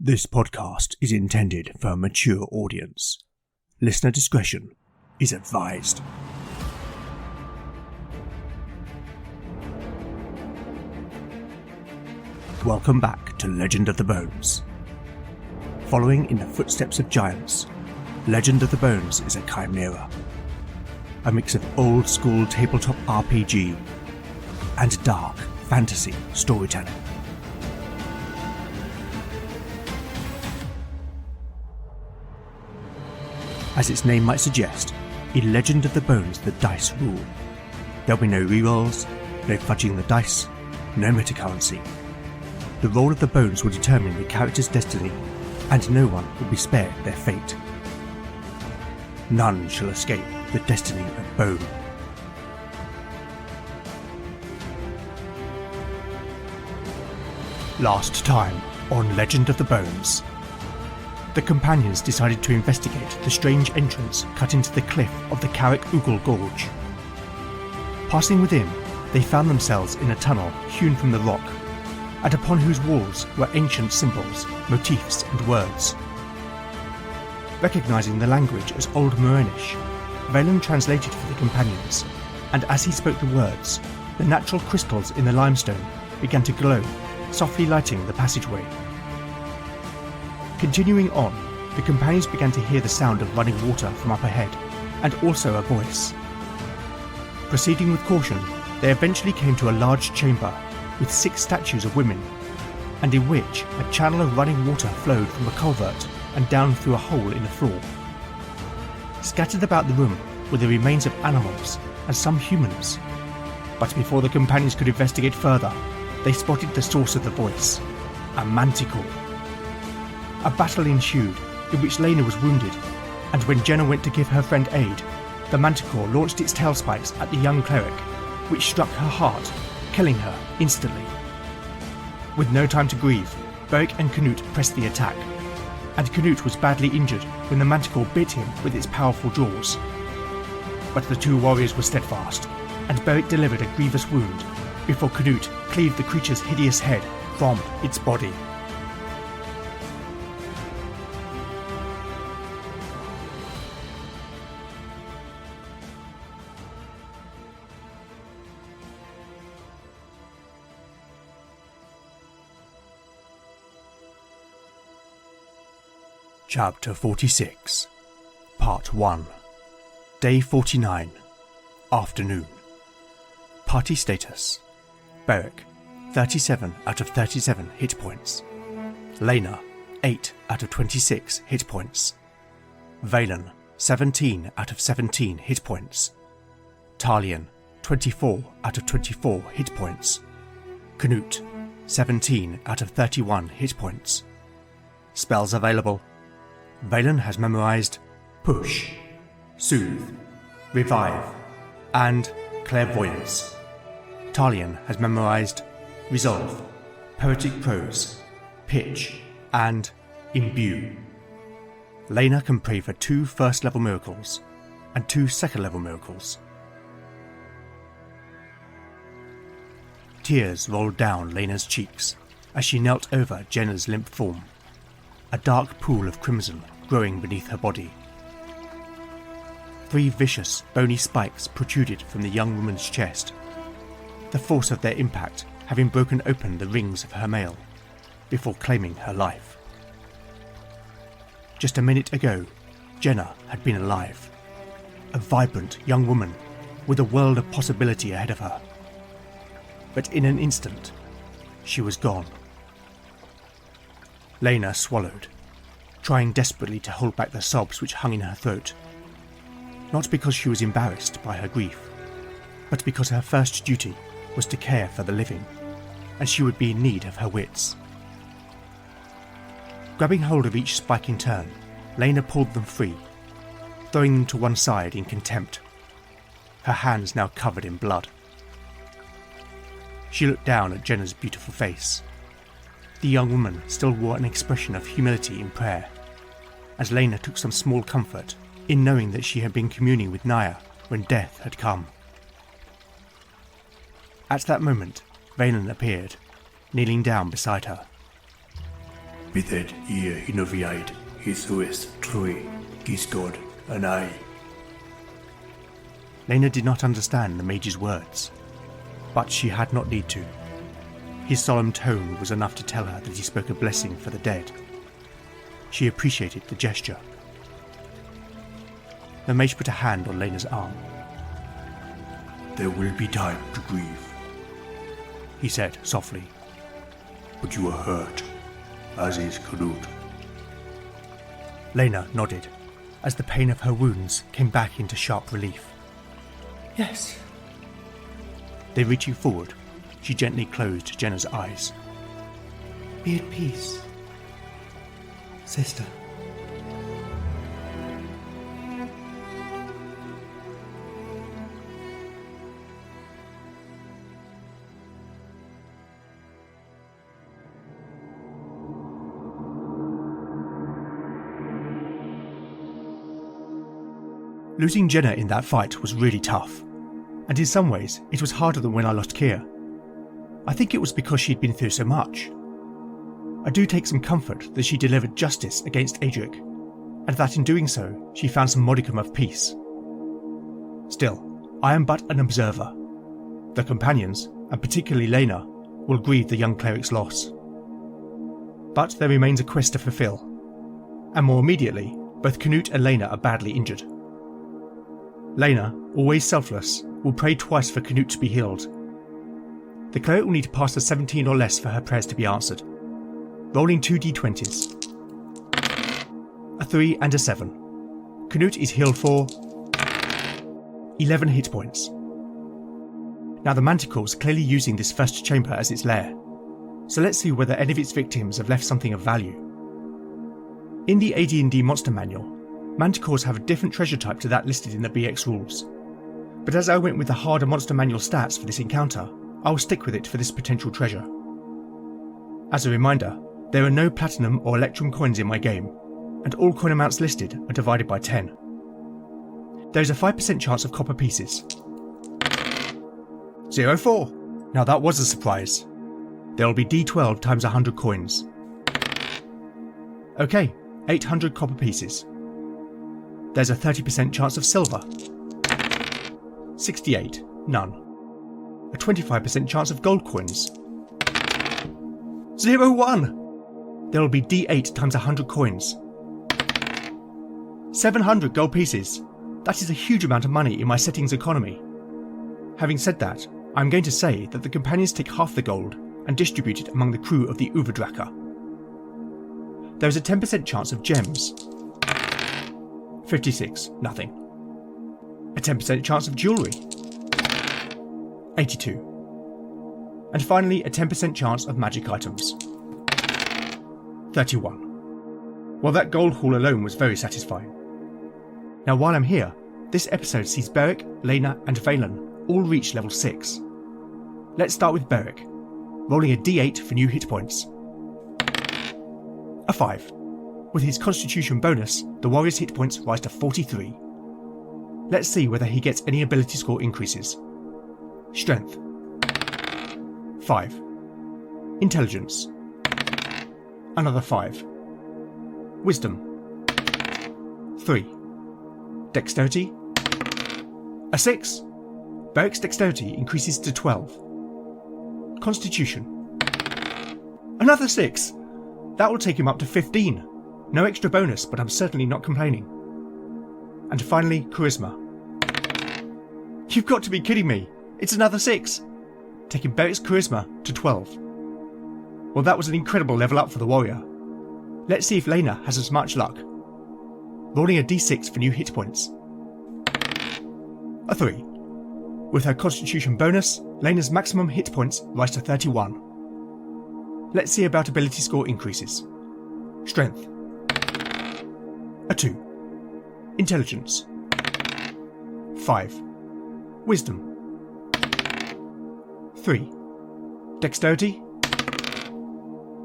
This podcast is intended for a mature audience. Listener discretion is advised. Welcome back to Legend of the Bones. Following in the footsteps of giants, Legend of the Bones is a chimera. A mix of old-school tabletop RPG and dark fantasy storytelling. As its name might suggest, in Legend of the Bones the dice rule. There'll be no rerolls, no fudging the dice, no metacurrency. The roll of the bones will determine the character's destiny, and no one will be spared their fate. None shall escape the destiny of bone. Last time on Legend of the Bones. The companions decided to investigate the strange entrance cut into the cliff of the Carrick Oogle Gorge. Passing within, they found themselves in a tunnel hewn from the rock, and upon whose walls were ancient symbols, motifs and words. Recognising the language as Old Morenish, Valen translated for the companions, and as he spoke the words, the natural crystals in the limestone began to glow, softly lighting the passageway. Continuing on, the companions began to hear the sound of running water from up ahead, and also a voice. Proceeding with caution, they eventually came to a large chamber with 6 statues of women, and in which a channel of running water flowed from a culvert and down through a hole in the floor. Scattered about the room were the remains of animals and some humans, but before the companions could investigate further, they spotted the source of the voice, a manticore. A battle ensued, in which Lena was wounded, and when Jenna went to give her friend aid, the manticore launched its tail spikes at the young cleric, which struck her heart, killing her instantly. With no time to grieve, Beric and Canute pressed the attack, and Canute was badly injured when the manticore bit him with its powerful jaws. But the 2 warriors were steadfast, and Beric delivered a grievous wound before Canute cleaved the creature's hideous head from its body. Chapter 46, Part 1, Day 49, Afternoon. Party status: Beric, 37 out of 37 hit points. Lena, 8 out of 26 hit points. Valen, 17 out of 17 hit points. Talion, 24 out of 24 hit points. Canute, 17 out of 31 hit points. Spells available: Valen has memorised Push, Soothe, Revive, and Clairvoyance. Talion has memorised Resolve, Poetic Prose, Pitch, and Imbue. Lena can pray for 2 first-level miracles and 2 second-level miracles. Tears rolled down Lena's cheeks as she knelt over Jenna's limp form, a dark pool of crimson growing beneath her body. 3 vicious, bony spikes protruded from the young woman's chest, the force of their impact having broken open the rings of her mail before claiming her life. Just a minute ago, Jenna had been alive, a vibrant young woman with a world of possibility ahead of her. But in an instant, she was gone. Lena swallowed, trying desperately to hold back the sobs which hung in her throat. Not because she was embarrassed by her grief, but because her first duty was to care for the living, and she would be in need of her wits. Grabbing hold of each spike in turn, Lena pulled them free, throwing them to one side in contempt, her hands now covered in blood. She looked down at Jenna's beautiful face. The young woman still wore an expression of humility in prayer, as Lena took some small comfort in knowing that she had been communing with Naya when death had come. At that moment, Valen appeared, kneeling down beside her. Bithed ear hinoviaid, Hithuis trui, Gisgod, and I. Lena did not understand the mage's words, but she had not need to. His solemn tone was enough to tell her that he spoke a blessing for the dead. She appreciated the gesture. The mage put a hand on Lena's arm. There will be time to grieve, he said softly. But you are hurt, as is Canute. Lena nodded, as the pain of her wounds came back into sharp relief. Yes. Then reaching forward, she gently closed Jenna's eyes. Be at peace, sister. Losing Jenna in that fight was really tough, and in some ways it was harder than when I lost Keir. I think it was because she'd been through so much. I do take some comfort that she delivered justice against Adric, and that in doing so she found some modicum of peace. Still, I am but an observer. The companions, and particularly Lena, will grieve the young cleric's loss. But there remains a quest to fulfill, and more immediately, both Canute and Lena are badly injured. Lena, always selfless, will pray twice for Canute to be healed. The cleric will need to pass a 17 or less for her prayers to be answered. Rolling 2 d20s. A 3 and a 7. Canute is healed for 11 hit points. Now the Manticore's clearly using this first chamber as its lair, so let's see whether any of its victims have left something of value. In the AD&D Monster Manual, Manticores have a different treasure type to that listed in the BX rules, but as I went with the harder Monster Manual stats for this encounter, I will stick with it for this potential treasure. As a reminder, there are no platinum or electrum coins in my game, and all coin amounts listed are divided by 10. There is a 5% chance of copper pieces. 04! Now that was a surprise. There will be D12 times 100 coins. Okay, 800 copper pieces. There's a 30% chance of silver. 68, none. A 25% chance of gold coins. 01! There will be D8 times 100 coins. 700 gold pieces. That is a huge amount of money in my settings economy. Having said that, I'm going to say that the companions take half the gold and distribute it among the crew of the Uberdracker. There is a 10% chance of gems. 56, nothing. A 10% chance of jewellery. 82. And finally a 10% chance of magic items. 31. Well, that gold haul alone was very satisfying. Now while I'm here, this episode sees Beric, Lena and Valen all reach level 6. Let's start with Beric, rolling a d8 for new hit points. A 5. With his constitution bonus, the warrior's hit points rise to 43. Let's see whether he gets any ability score increases. Strength 5. Intelligence another 5. Wisdom 3. Dexterity a 6. Beric's dexterity increases to 12. Constitution another 6. That will take him up to 15. No extra bonus, but I'm certainly not complaining. And finally, Charisma. You've got to be kidding me. It's another 6. Taking Beric's Charisma to 12. Well, that was an incredible level up for the warrior. Let's see if Lena has as much luck. Rolling a d6 for new hit points. A 3. With her constitution bonus, Lena's maximum hit points rise to 31. Let's see about ability score increases. Strength a 2. Intelligence 5. Wisdom 3. Dexterity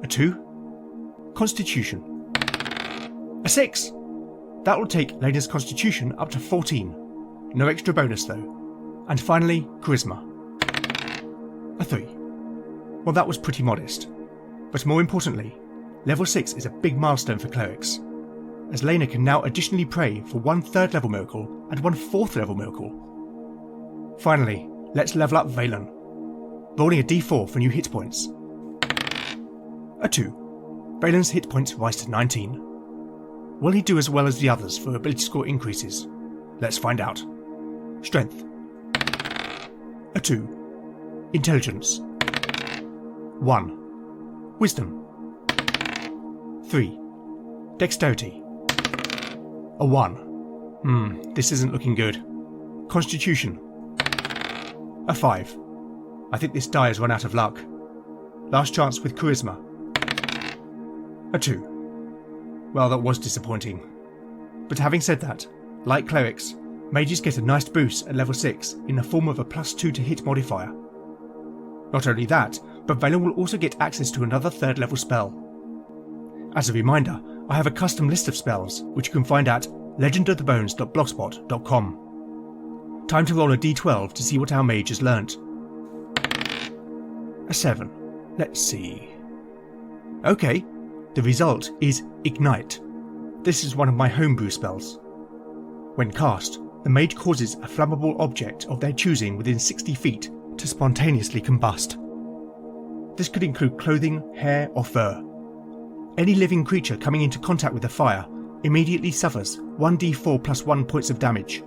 a 2. Constitution a 6. That will take Lena's constitution up to 14. No extra bonus though. And finally, Charisma a 3. Well, that was pretty modest. But more importantly, Level 6 is a big milestone for clerics, as Lena can now additionally pray for one 3rd level miracle and one 4th level miracle. Finally, let's level up Valen. Rolling a d4 for new hit points. A 2. Valen's hit points rise to 19. Will he do as well as the others for ability score increases? Let's find out. Strength. A 2. Intelligence. 1. Wisdom. 3. Dexterity. A 1. This isn't looking good. Constitution. A 5. I think this die has run out of luck. Last chance with Charisma. A 2. Well, that was disappointing. But having said that, like clerics, mages get a nice boost at level 6 in the form of a +2 to hit modifier. Not only that, but Valen will also get access to another 3rd level spell. As a reminder, I have a custom list of spells, which you can find at legendofthebones.blogspot.com. Time to roll a d12 to see what our mage has learnt. A 7. Let's see. Okay, the result is Ignite. This is one of my homebrew spells. When cast, the mage causes a flammable object of their choosing within 60 feet to spontaneously combust. This could include clothing, hair, or fur. Any living creature coming into contact with the fire immediately suffers 1d4 + 1 points of damage.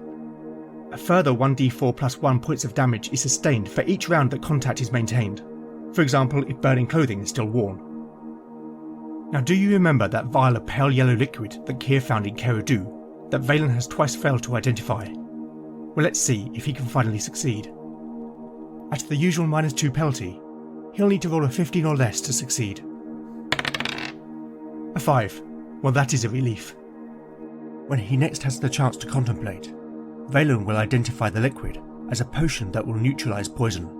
A further 1d4 + 1 points of damage is sustained for each round that contact is maintained. For example, if burning clothing is still worn. Now, do you remember that vial of pale yellow liquid that Keir found in Kerudu that Valen has twice failed to identify? Well, let's see if he can finally succeed. At the usual -2 penalty, he'll need to roll a 15 or less to succeed. A 5. Well, that is a relief. When he next has the chance to contemplate, Valen will identify the liquid as a potion that will neutralise poison.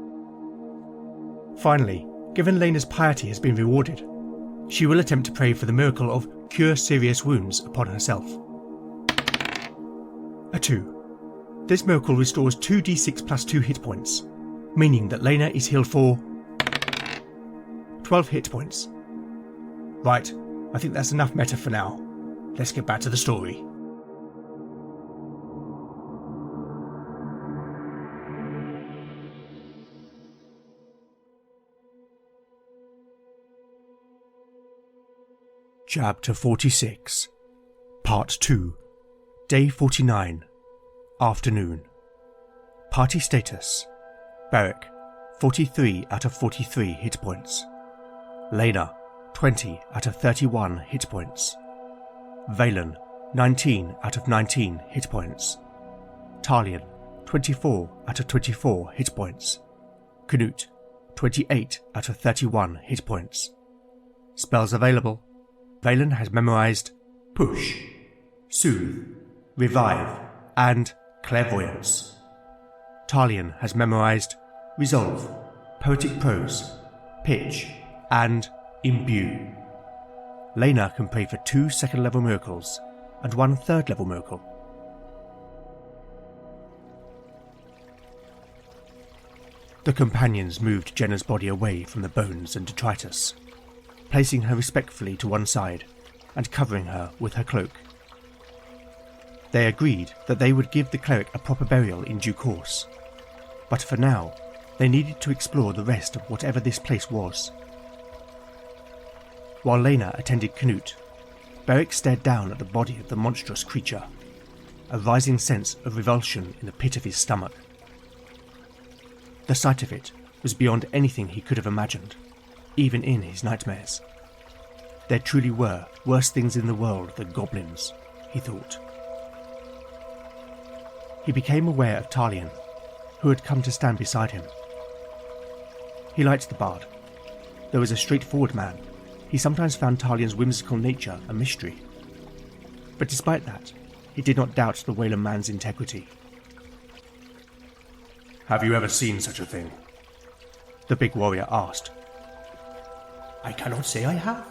Finally, given Lena's piety has been rewarded, she will attempt to pray for the miracle of cure serious wounds upon herself. A 2. This miracle restores 2d6 + 2 hit points, meaning that Lena is healed for 12 hit points. Right, I think that's enough meta for now. Let's get back to the story. Chapter 46, Part 2, Day 49, Afternoon. Party status: Beric, 43 out of 43 hit points. Lena, 20 out of 31 hit points. Valen, 19 out of 19 hit points. Talion, 24 out of 24 hit points. Canute, 28 out of 31 hit points. Spells available: Valen has memorized Push, Soothe, Revive, and Clairvoyance. Talion has memorized Resolve, Poetic Prose, Pitch, and Imbue. Lena can pray for 2 2nd level miracles and 1 3rd level miracle. The companions moved Jenna's body away from the bones and detritus, placing her respectfully to one side and covering her with her cloak. They agreed that they would give the cleric a proper burial in due course, but for now they needed to explore the rest of whatever this place was. While Lena attended Canute, Beric stared down at the body of the monstrous creature, a rising sense of revulsion in the pit of his stomach. The sight of it was beyond anything he could have imagined, even in his nightmares. There truly were worse things in the world than goblins, he thought. He became aware of Talion, who had come to stand beside him. He liked the bard. Though as a straightforward man, he sometimes found Talion's whimsical nature a mystery. But despite that, he did not doubt the Whaler man's integrity. Have you ever seen such a thing? The big warrior asked. I cannot say I have,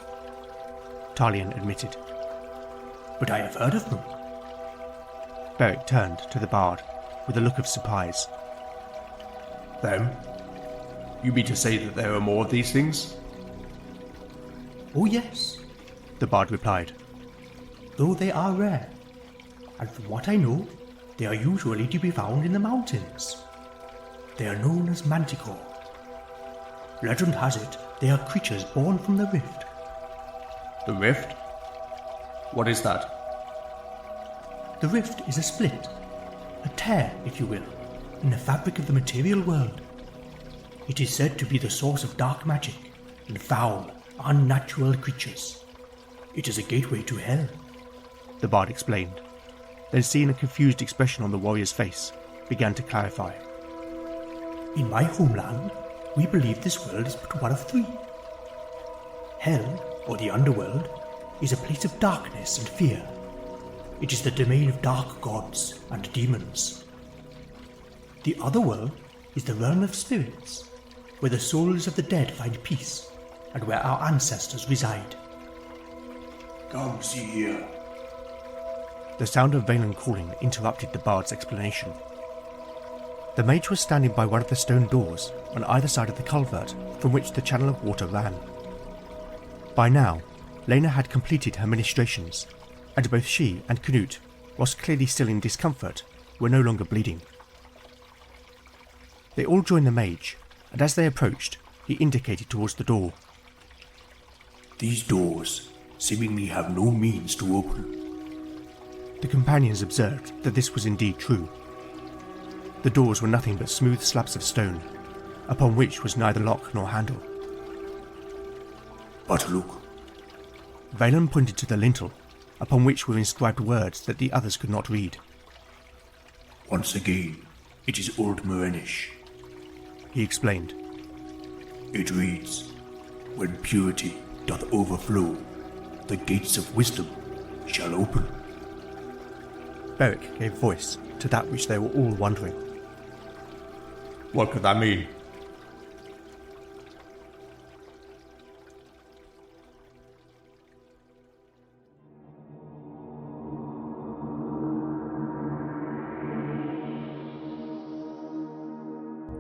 Talion admitted. but I have heard of them. Beric turned to the bard with a look of surprise. Them? You mean to say that there are more of these things? Oh yes, the bard replied. Though they are rare, and from what I know, they are usually to be found in the mountains. They are known as manticore. Legend has it they are creatures born from the rift. The rift? What is that? The rift is a split, a tear, if you will, in the fabric of the material world. It is said to be the source of dark magic and foul, unnatural creatures. It is a gateway to hell, the bard explained, then seeing a confused expression on the warrior's face, began to clarify. In my homeland, we believe this world is but one of three. Hell, or the underworld, is a place of darkness and fear. It is the domain of dark gods and demons. The other world is the realm of spirits, where the souls of the dead find peace, and where our ancestors reside. Come see here. The sound of Valen calling interrupted the bard's explanation. The mage was standing by one of the stone doors on either side of the culvert from which the channel of water ran. By now, Lena had completed her ministrations, and both she and Canute, whilst clearly still in discomfort, were no longer bleeding. They all joined the mage, and as they approached, he indicated towards the door. These doors seemingly have no means to open. The companions observed that this was indeed true. The doors were nothing but smooth slabs of stone, upon which was neither lock nor handle. But look. Valen pointed to the lintel, upon which were inscribed words that the others could not read. Once again, it is Old Morenish, he explained. It reads, When purity doth overflow, the gates of wisdom shall open. Beric gave voice to that which they were all wondering. What could that mean?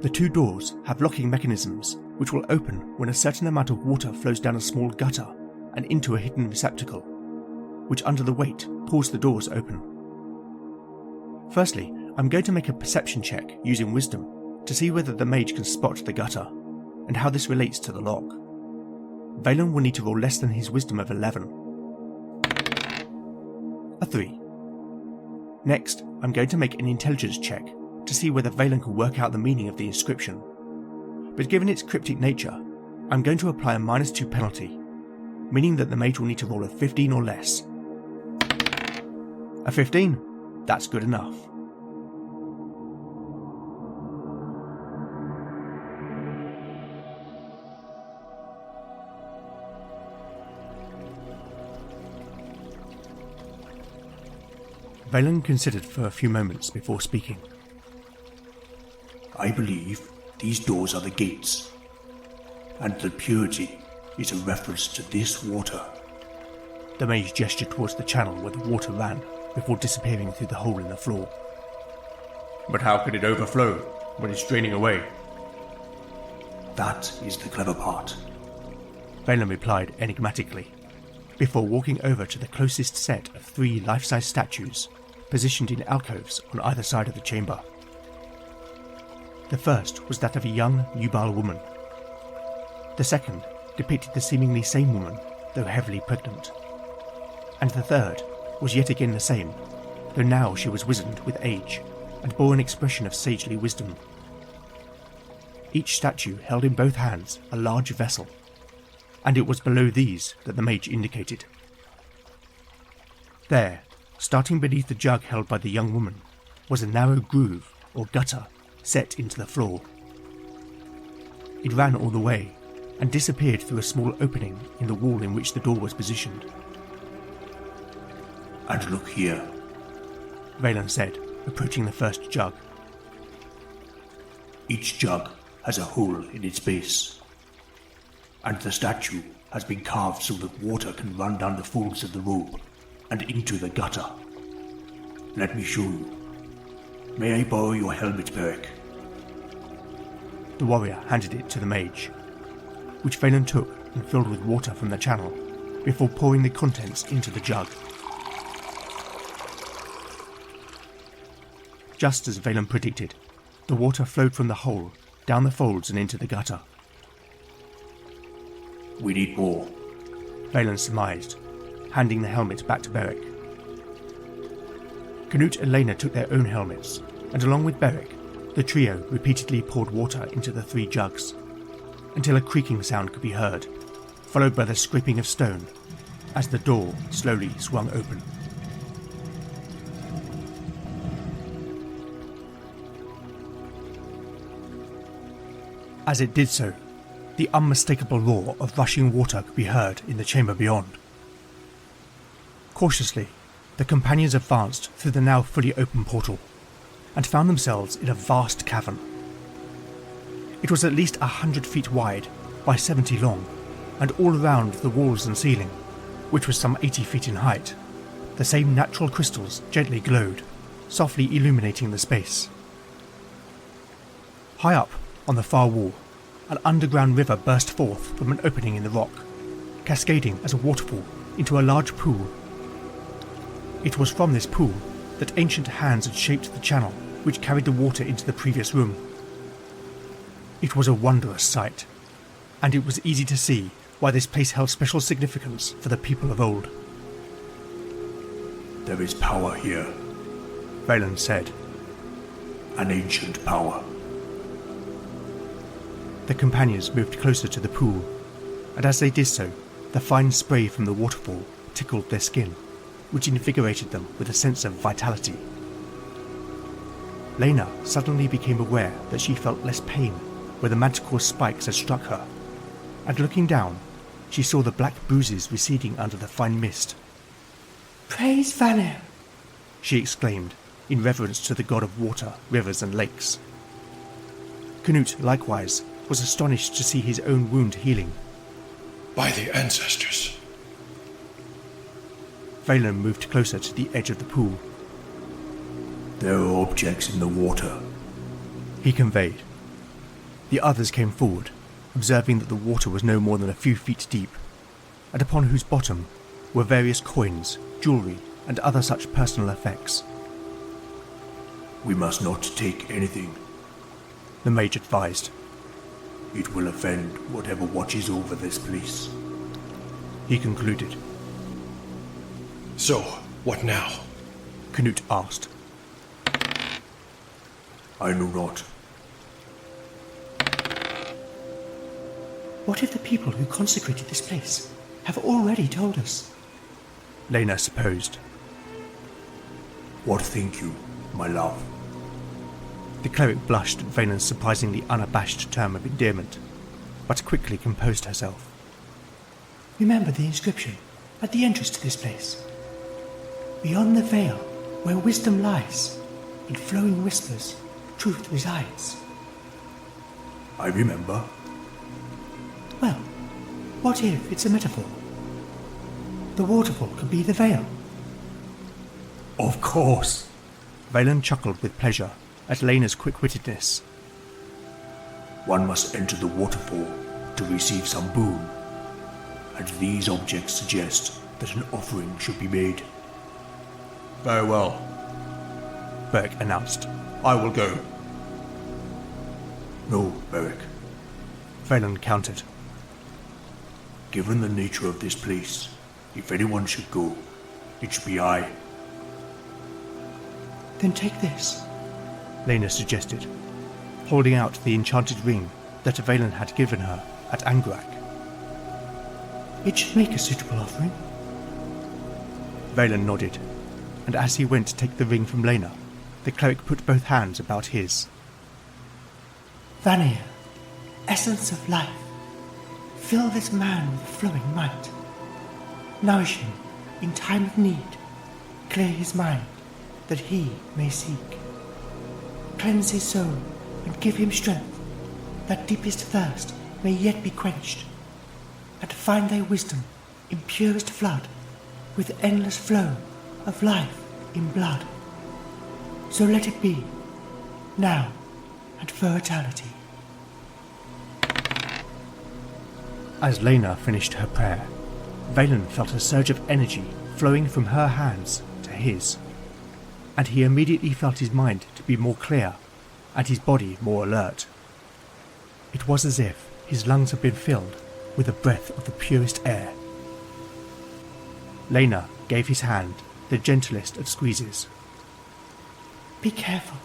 The two doors have locking mechanisms which will open when a certain amount of water flows down a small gutter and into a hidden receptacle, which under the weight pulls the doors open. Firstly, I'm going to make a perception check using wisdom to see whether the mage can spot the gutter, and how this relates to the lock. Valen will need to roll less than his wisdom of 11. A 3. Next, I'm going to make an intelligence check to see whether Valen can work out the meaning of the inscription. But given its cryptic nature, I'm going to apply a -2 penalty, meaning that the mage will need to roll a 15 or less. A 15? That's good enough. Valen considered for a few moments before speaking. I believe these doors are the gates, and that purity is a reference to this water. The mage gestured towards the channel where the water ran before disappearing through the hole in the floor. But how could it overflow when it's draining away? That is the clever part, Valen replied enigmatically, before walking over to the closest set of 3 life-size statues positioned in alcoves on either side of the chamber. The first was that of a young, nubile woman. The second depicted the seemingly same woman, though heavily pregnant. And the third was yet again the same, though now she was wizened with age and bore an expression of sagely wisdom. Each statue held in both hands a large vessel, and it was below these that the mage indicated. There, starting beneath the jug held by the young woman, was a narrow groove or gutter set into the floor. It ran all the way and disappeared through a small opening in the wall in which the door was positioned. And look here, Valen said, approaching the first jug. Each jug has a hole in its base, and the statue has been carved so that water can run down the folds of the robe and into the gutter. Let me show you. May I borrow your helmet, Beric? The warrior handed it to the mage, which Valen took and filled with water from the channel before pouring the contents into the jug. Just as Valen predicted, the water flowed from the hole, down the folds and into the gutter. We need more. Valen surmised, handing the helmet back to Beric. Canute and Lena took their own helmets, and along with Beric, the trio repeatedly poured water into the 3 jugs, until a creaking sound could be heard, followed by the scraping of stone, as the door slowly swung open. As it did so, the unmistakable roar of rushing water could be heard in the chamber beyond. Cautiously, the companions advanced through the now fully open portal, and found themselves in a vast cavern. It was at least 100 feet wide by 70 long, and all around the walls and ceiling, which was some 80 feet in height, the same natural crystals gently glowed, softly illuminating the space. High up, on the far wall, an underground river burst forth from an opening in the rock, cascading as a waterfall into a large pool. It was from this pool that ancient hands had shaped the channel which carried the water into the previous room. It was a wondrous sight, and it was easy to see why this place held special significance for the people of old. There is power here, Valen said. an ancient power. The companions moved closer to the pool, and as they did so, the fine spray from the waterfall tickled their skin, which invigorated them with a sense of vitality. Lena suddenly became aware that she felt less pain where the manticore's spikes had struck her, and looking down, she saw the black bruises receding under the fine mist. Praise Vanir! She exclaimed, in reverence to the god of water, rivers and lakes. Canute, likewise, was astonished to see his own wound healing. By the ancestors. Valen moved closer to the edge of the pool. There are objects in the water, He conveyed. The others came forward, observing that the water was no more than a few feet deep, and upon whose bottom were various coins, jewellery, and other such personal effects. We must not take anything. The mage advised. It will offend whatever watches over this place. He concluded. So, what now? Canute asked. I know not. What if the people who consecrated this place have already told us? Lena supposed. What think you, my love? The cleric blushed at Valen's surprisingly unabashed term of endearment, but quickly composed herself. Remember the inscription at the entrance to this place. Beyond the veil, where wisdom lies, in flowing whispers, truth resides. I remember. Well, what if it's a metaphor? The waterfall could be the veil. Of course. Valen chuckled with pleasure at Lena's quick-wittedness. One must enter the waterfall to receive some boon, and these objects suggest that an offering should be made. Very well, Beric announced. I will go. No, Beric. Valen countered. Given the nature of this place, if anyone should go, it should be I. Then take this. Lena suggested, holding out the enchanted ring that Valen had given her at Angurak. It should make a suitable offering. Valen nodded, and as he went to take the ring from Lena, the cleric put both hands about his. Vanir, essence of life, fill this man with flowing might. Nourish him in time of need, clear his mind that he may seek. Cleanse his soul and give him strength, that deepest thirst may yet be quenched, and find thy wisdom in purest flood, with endless flow of life in blood. So let it be, now and for eternity. As Lena finished her prayer, Valen felt a surge of energy flowing from her hands to his, and he immediately felt his mind to be more clear and his body more alert. It was as if his lungs had been filled with a breath of the purest air. Lena gave his hand the gentlest of squeezes. Be careful.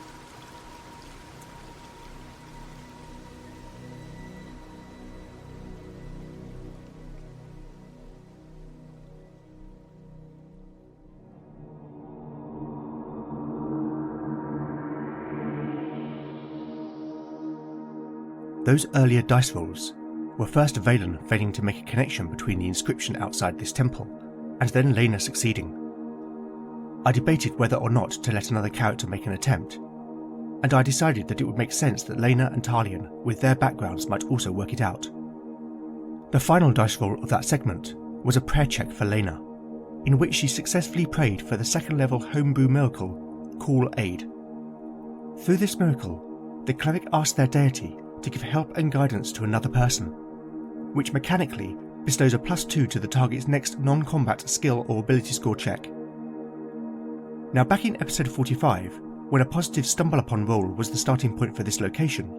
Those earlier dice rolls were first Valen failing to make a connection between the inscription outside this temple, and then Lena succeeding. I debated whether or not to let another character make an attempt, and I decided that it would make sense that Lena and Talion, with their backgrounds, might also work it out. The final dice roll of that segment was a prayer check for Lena, in which she successfully prayed for the second level homebrew miracle, Call Aid. Through this miracle, the cleric asked their deity to give help and guidance to another person, which mechanically bestows a +2 to the target's next non-combat skill or ability score check. Now, back in episode 45, when a positive stumble upon roll was the starting point for this location,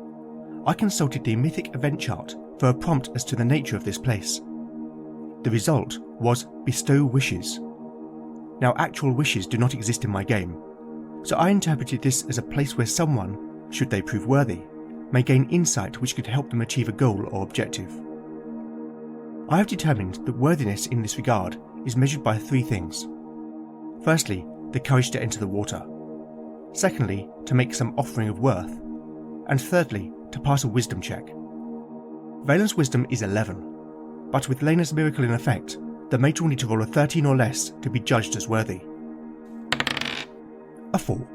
I consulted the mythic event chart for a prompt as to the nature of this place. The result was bestow wishes. Now, actual wishes do not exist in my game, so I interpreted this as a place where someone, should they prove worthy, may gain insight which could help them achieve a goal or objective. I have determined that worthiness in this regard is measured by 3 things. Firstly, the courage to enter the water. Secondly, to make some offering of worth. And thirdly, to pass a wisdom check. Valen's wisdom is 11, but with Lena's miracle in effect, the mate will need to roll a 13 or less to be judged as worthy. A 4.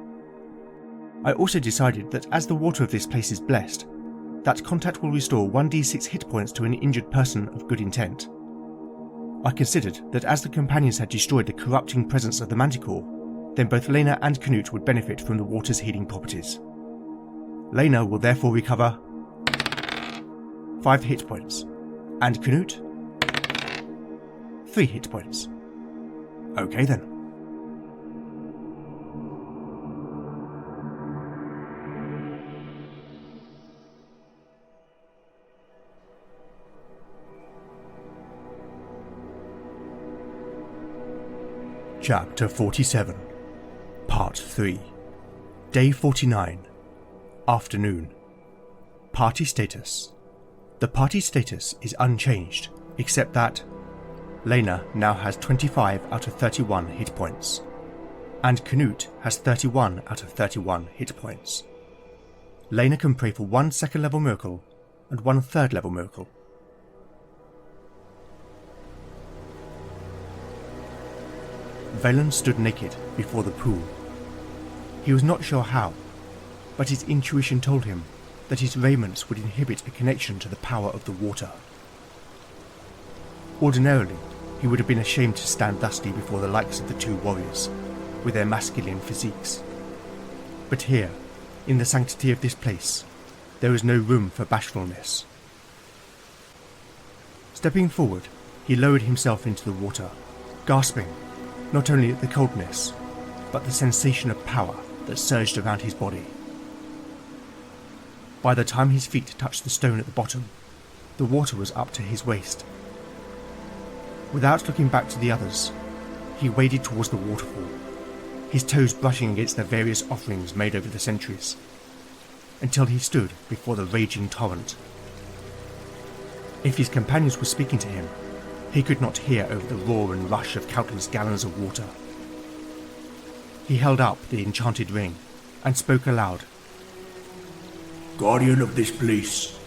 I also decided that as the water of this place is blessed, that contact will restore 1d6 hit points to an injured person of good intent. I considered that as the companions had destroyed the corrupting presence of the Manticore, then both Lena and Canute would benefit from the water's healing properties. Lena will therefore recover 5 hit points, and Canute 3 hit points. Okay then. Chapter 47, Part 3, Day 49, Afternoon. Party status. The party status is unchanged, except that Lena now has 25 out of 31 hit points, and Canute has 31 out of 31 hit points. Lena can pray for 1 second level miracle and 1 third level miracle. Valen stood naked before the pool. He was not sure how, but his intuition told him that his raiments would inhibit a connection to the power of the water. Ordinarily, he would have been ashamed to stand thusly before the likes of the 2 warriors, with their masculine physiques. But here, in the sanctity of this place, there was no room for bashfulness. Stepping forward, he lowered himself into the water, gasping not only at the coldness, but the sensation of power that surged around his body. By the time his feet touched the stone at the bottom, the water was up to his waist. Without looking back to the others, he waded towards the waterfall, his toes brushing against the various offerings made over the centuries, until he stood before the raging torrent. If his companions were speaking to him, he could not hear over the roar and rush of countless gallons of water. He held up the enchanted ring and spoke aloud. Guardian of this place,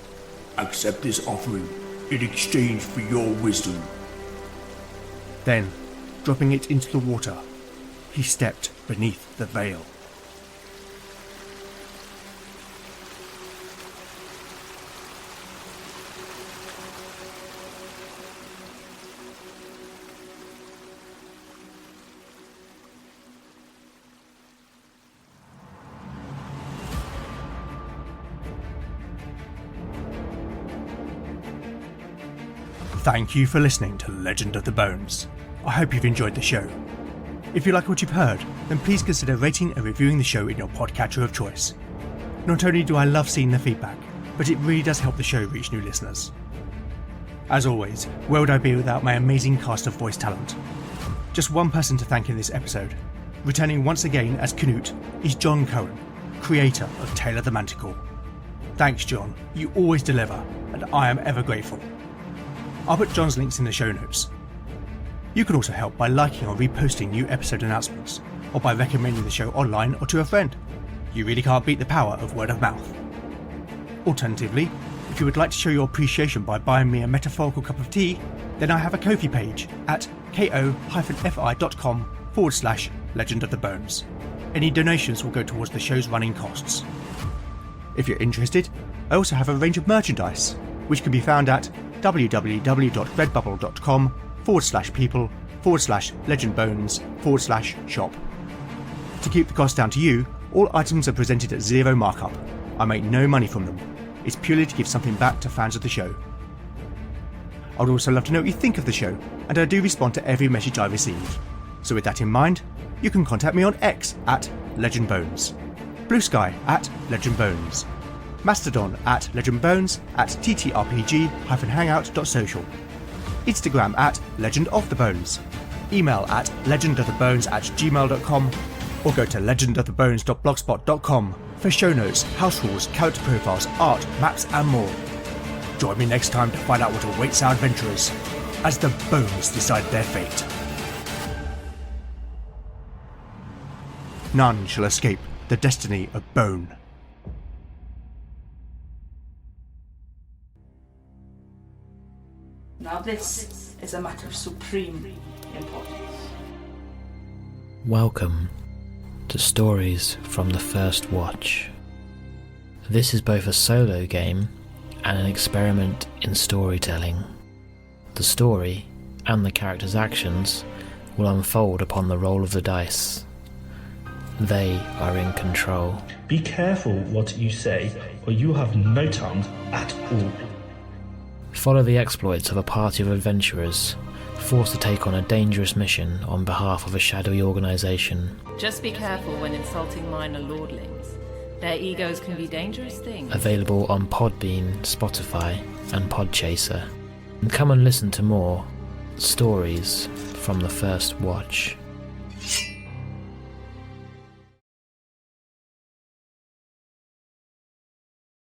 accept this offering in exchange for your wisdom. Then, dropping it into the water, he stepped beneath the veil. Thank you for listening to Legend of the Bones. I hope you've enjoyed the show. If you like what you've heard, then please consider rating and reviewing the show in your podcatcher of choice. Not only do I love seeing the feedback, but it really does help the show reach new listeners. As always, where would I be without my amazing cast of voice talent? Just one person to thank in this episode. Returning once again as Canute is Jon Cohen, creator of Tale of the Manticore. Thanks, Jon, you always deliver, and I am ever grateful. I'll put Jon's links in the show notes. You can also help by liking or reposting new episode announcements, or by recommending the show online or to a friend. You really can't beat the power of word of mouth. Alternatively, if you would like to show your appreciation by buying me a metaphorical cup of tea, then I have a Ko-fi page at ko-fi.com/Legend of the Bones. Any donations will go towards the show's running costs. If you're interested, I also have a range of merchandise, which can be found at www.redbubble.com/people/legendbones/shop. To keep the cost down to you, all items are presented at zero markup. I make no money from them. It's purely to give something back to fans of the show. I would also love to know what you think of the show, and I do respond to every message I receive. So with that in mind, you can contact me on X at LegendBones, Blue Sky at LegendBones, Mastodon at LegendBones, at ttrpg-hangout.social, Instagram at LegendOfTheBones, email at legendofthebones@gmail.com, or go to legendofthebones.blogspot.com for show notes, house rules, character profiles, art, maps and more. Join me next time to find out what awaits our adventurers as the bones decide their fate. None shall escape the destiny of bone. Now this is a matter of supreme importance. Welcome to Stories from the First Watch. This is both a solo game and an experiment in storytelling. The story and the characters' actions will unfold upon the roll of the dice. They are in control. Be careful what you say, or you have no tongue at all. Follow the exploits of a party of adventurers forced to take on a dangerous mission on behalf of a shadowy organisation. Just be careful when insulting minor lordlings. Their egos can be dangerous things. Available on Podbean, Spotify and Podchaser. And come and listen to more Stories from the First Watch.